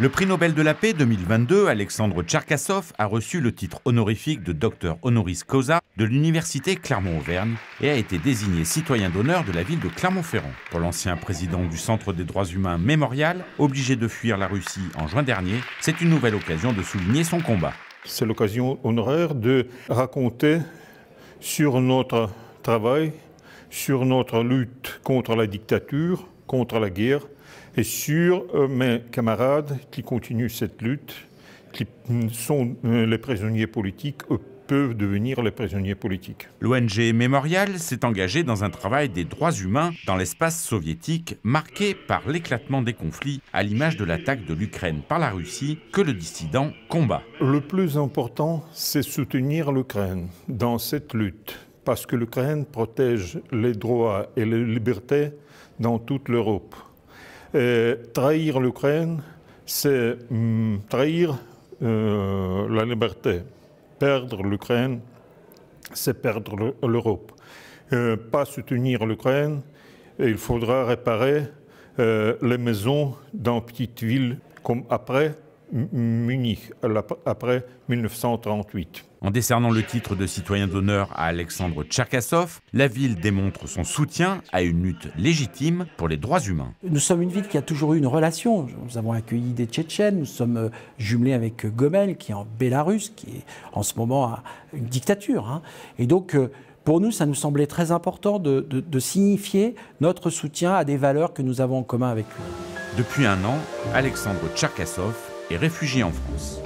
Le prix Nobel de la paix 2022, Alexandre Tcherkassov, a reçu le titre honorifique de docteur honoris causa de l'université Clermont-Auvergne et a été désigné citoyen d'honneur de la ville de Clermont-Ferrand. Pour l'ancien président du Centre des droits humains Mémorial, obligé de fuir la Russie en juin dernier, c'est une nouvelle occasion de souligner son combat. C'est l'occasion honoraire de raconter sur notre travail, sur notre lutte contre la dictature, contre la guerre, et sur mes camarades qui continuent cette lutte, qui sont les prisonniers politiques, peuvent devenir les prisonniers politiques. L'ONG Mémorial s'est engagée dans un travail des droits humains dans l'espace soviétique marqué par l'éclatement des conflits, à l'image de l'attaque de l'Ukraine par la Russie que le dissident combat. Le plus important, c'est soutenir l'Ukraine dans cette lutte, parce que l'Ukraine protège les droits et les libertés dans toute l'Europe. Trahir l'Ukraine, c'est trahir la liberté. Perdre l'Ukraine, c'est perdre l'Europe. Pas soutenir l'Ukraine, il faudra réparer les maisons dans petites villes comme après Munich, après 1938. En décernant le titre de citoyen d'honneur à Alexandre Tcherkassov, la ville démontre son soutien à une lutte légitime pour les droits humains. Nous sommes une ville qui a toujours eu une relation. Nous avons accueilli des Tchétchènes, nous sommes jumelés avec Gomel, qui est en Bélarus, qui est en ce moment une dictature. Et donc, pour nous, ça nous semblait très important de signifier notre soutien à des valeurs que nous avons en commun avec eux. Depuis un an, Alexandre Tcherkassov est réfugié en France.